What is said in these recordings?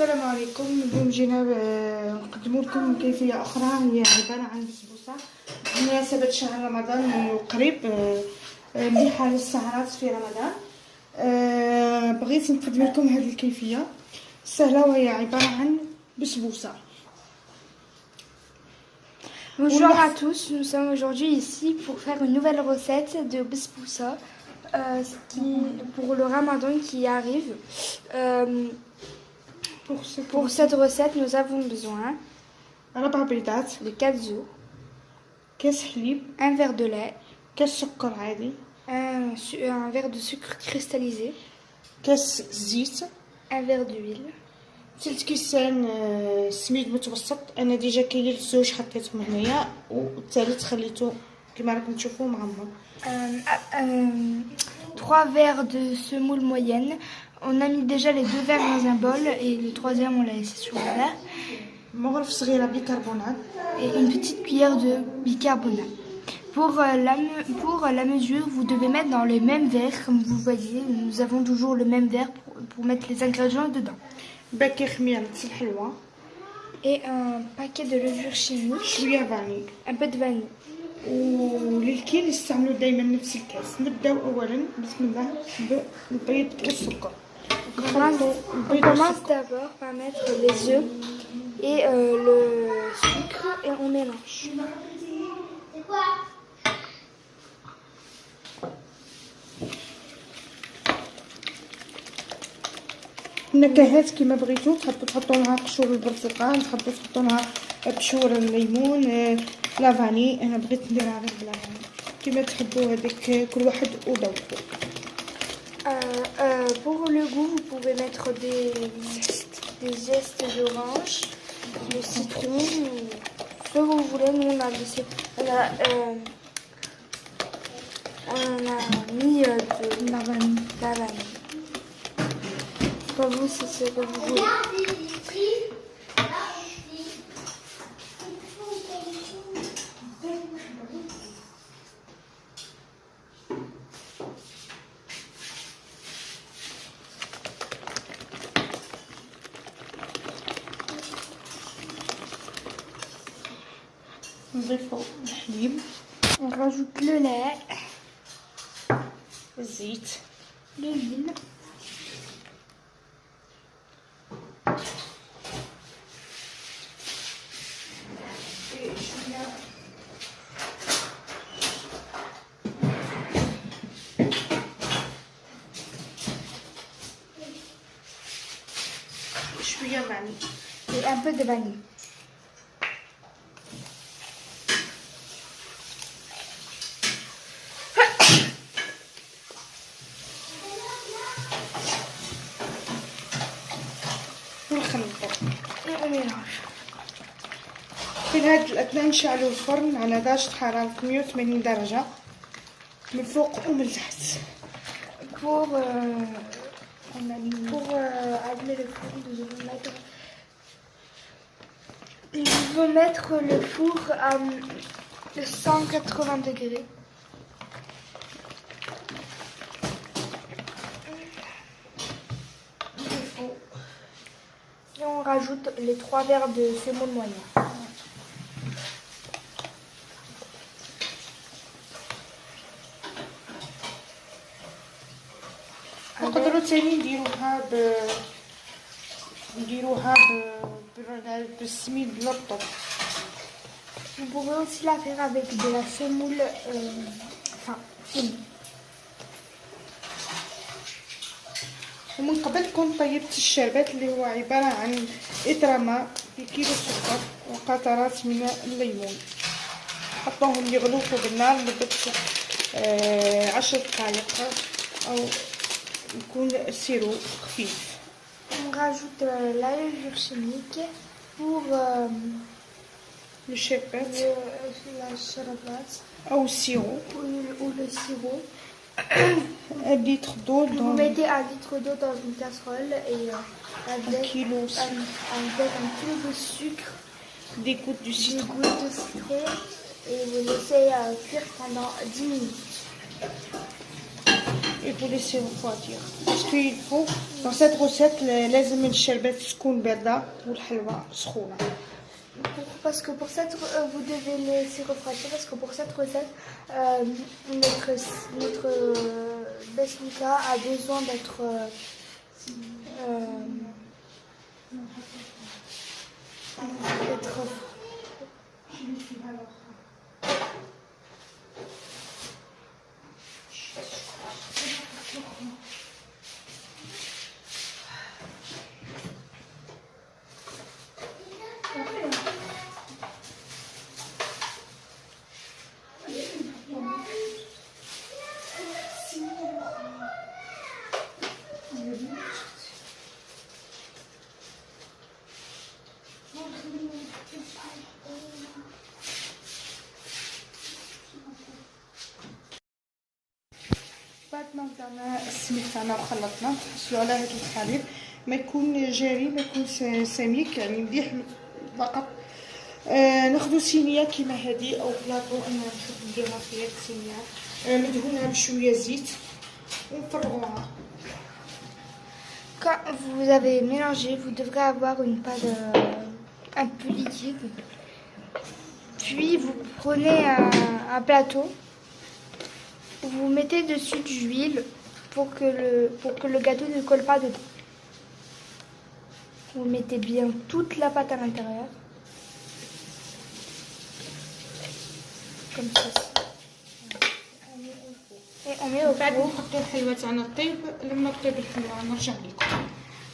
السلام عليكم. اليوم جينا نقدم لكم كيفية أخرى هي عبارة عن بسبوسة بمناسبة شهر رمضان القريب، مليحة للسهرات في رمضان. بغيت نقدم لكم هذه الكيفية سهلة وهي عبارة عن بسبوسة. Bonjour à tous, nous sommes aujourd'hui ici pour faire une nouvelle recette de basbousa pour le ramadan qui arrive. Pour cette recette, nous avons besoin de 4 œufs, un verre de lait, un verre de sucre cristallisé, un verre d'huile, 3 كيسان سميد متوسط. انا ديجا كاين الزوج حطيتهم هنايا والثالث خليته كما راكم تشوفوا معمر. 3 verres de semoule moyenne. On a mis déjà les 2 verres dans un bol et le troisième on l'a laissé sur le verre. مغرف صغيره بيكربونات Et une petite cuillère de bicarbonate. Pour la mesure, vous devez mettre dans le même verre, comme vous voyez, nous avons toujours le même verre pour mettre les ingrédients dedans. باكي خميره الحلوه Et un paquet de levure chimique, شويه فاني. un peu de vanille. وللكيل يستعملوا دائما نفس الكاس. نبداو اولا بسم الله بالبيض والسكر. On commence d'abord par mettre les œufs et le sucre et on mélange. النكهات كما بغيتو تحطوا لها قشور البرتقال، تحطوا لها بشور الليمون، لافاني. انا بغيت نديرها غير بلافاني كما تحبوا، هذيك كل واحد وذوقه. Pour le goût, vous pouvez mettre des zestes d'orange, de citron, ce que vous voulez. Nous on a mis de la vanille. Pour vous, c'est ce que vous voulez. نضيفوا الحليب، On rajoute le lait, الزيت، l'huile, شويه فاني et un peu de vanille. ونخلطوا. Et on mélange. في هذه الأثناء نشعلوا الفرن على درجة حرارة 180 درجة من الفوق ومن التحت. Pour allumer le four, nous devons mettre le four à 180 degrés. Et on rajoute les 3 verres de semoule moyenne. نقدروا تاني نديروها بالسميد بالرطب. Vous pouvez aussi la faire avec de la semoule fine. ومن قبل كنت طيبت الشربات اللي هو عبارة عن إطرامة بكيلو سكر وقطرات من الليمون. حطوهم يغلوا فوق النار لمدة 10 دقائق أو يكون السيرو خفيف. On rajoute la levure chimique pour le sherbet la sherbet أو السيرو ou le sirop. 1 litre d'eau. Vous mettez 1 litre d'eau dans une casserole et avec un kilo de sucre, des gouttes de citron, et vous laissez cuire pendant 10 minutes. et vous laissez refroidir. Parce qu'il faut, dans cette recette, لازم الشربات تكون باردة والحلوى سخونة. Parce que pour cette, vous devez laisser refroidir parce que pour cette recette, notre besnika a besoin d'être بعد ما وضعنا السميد تاعنا وخلطنا نحصلو على هذا الحليب ما يكون جاري ما يكون سميك يعني مليح فقط. ناخذ صينيه كيما هذه او بلاطو انا نحب نديرها فيها الصينيه ندهنها بشويه زيت ونفرغوها. Quand vous avez mélangé, vous devrez avoir une pâte un peu liquide. Puis vous prenez un plateau, vous mettez dessus de l'huile pour que le gâteau ne colle pas dedans. Vous mettez bien toute la pâte à l'intérieur. Comme ceci. Et on met au بعد four. نحطو الحلوى تاعنا طيب لما طيب الحلوى نرجع لكم.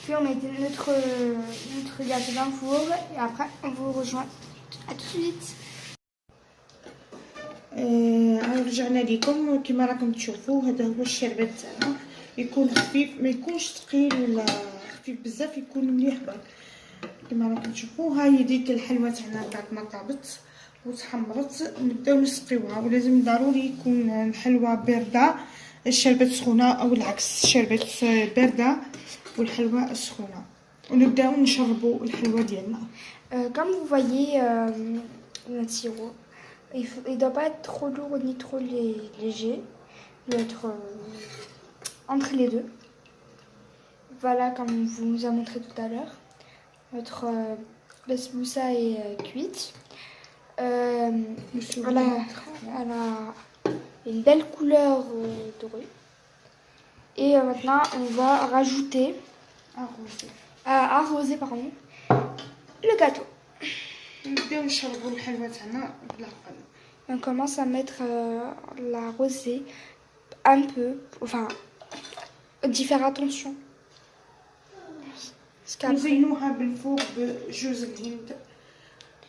Puis on met notre gâteau dans le four et après on vous rejoint. À tout de suite. رجعنا لكم كما راكم تشوفوا. هذا هو الشربات تاعنا يكون خفيف ما يكونش ثقيل ولا خفيف بزاف يكون مليح برك كما راكم تشوفوا. هاي ديك الحلوى تاعنا بعد ما طابت وتحمرت نبداو نسقيوها ولازم ضروري يكون الحلوى بارده الشربات سخونه او العكس الشربات بارده والحلوى سخونه ونبداو نشربوا الحلوى ديالنا. Comme vous voyez notre sirop, il doit pas être trop lourd ni trop léger, il doit être entre les deux. Voilà, comme on vous a montré tout à l'heure, notre basboussa est cuite. Elle a une belle couleur dorée. Et maintenant, on va rajouter, arroser pardon, le gâteau. On commence à mettre la rosée un peu, enfin, d'y faire attention. نزينوها بالفوق بجوز الهند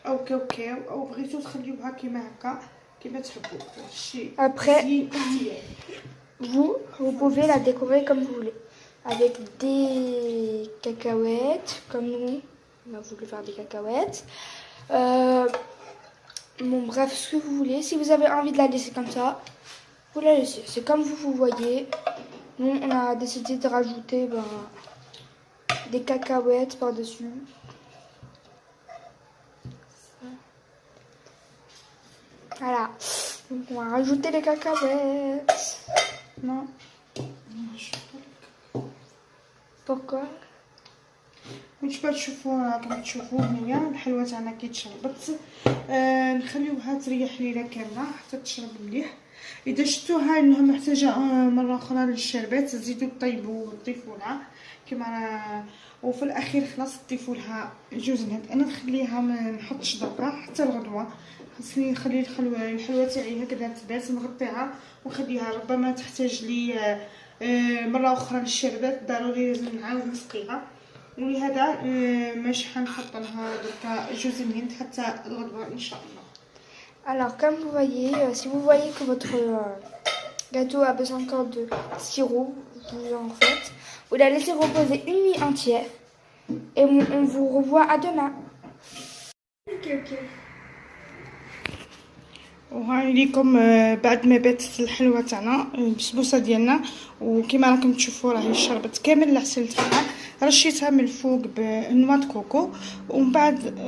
او كاوكاو او بغيتو تخليوها كيما هكا كيما تحبوا. Après, vous pouvez la décorer comme vous voulez, avec des cacahuètes, comme nous, on a voulu faire des cacahuètes. Bon, bref, ce que vous voulez. Si vous avez envie de la laisser comme ça, vous la laissez. C'est comme vous voyez. Nous, on a décidé de rajouter des cacahuètes par-dessus. Voilà. Donc, on va rajouter les cacahuètes. Non. Pourquoi? كما تشوفوا هنايا الحلوى تاعنا كي تشربت نخليوها تريح ليله كامله حتى تشرب مليح. اذا شفتوها انها محتاجه مره اخرى للشربات تزيدوا طيبوا وتضيفوا لها كما وفي الاخير خلاص تضيفوا لها جوز الهند. انا نخليها ما نحطش دركا حتى الغدوه خاصني نخلي الحلوى تاعي هكذا تبات نغطيها ونخليها ربما تحتاج لي مره اخرى للشربات ضروري لازم نعاود نسقيها ولهذا ماشي حنحط لها دركا جوز الهند حتى الغدوه ان شاء الله. Alors comme vous voyez, si vous voyez que votre gâteau a besoin encore de sirop, vous en faites. Vous la laissez reposer une nuit entière et on vous revoit à demain. Ok. وهاي ليكم بعد ما باتت الحلوى تاعنا البسبوسه ديالنا وكما راكم تشوفوا راهي شربت كامل العسل تاعها. رشيتها من الفوق بنواه كوكو ومن بعد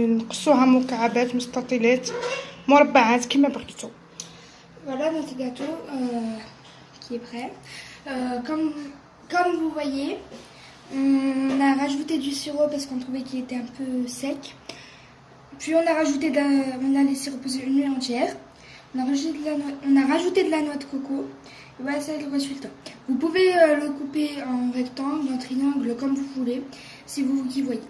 نقصوها مكعبات مستطيلات مربعات كما بغيتو. Voilà notre gâteau qui est prêt. Comme vous voyez, on a rajouté du sirop parce qu'on trouvait qu'il était un peu sec. Puis on a laissé reposer une nuit entière. On a rajouté de la noix de coco. Et voilà, c'est le résultat. Vous pouvez le couper en rectangle, en triangle, comme vous voulez, si vous y voyez.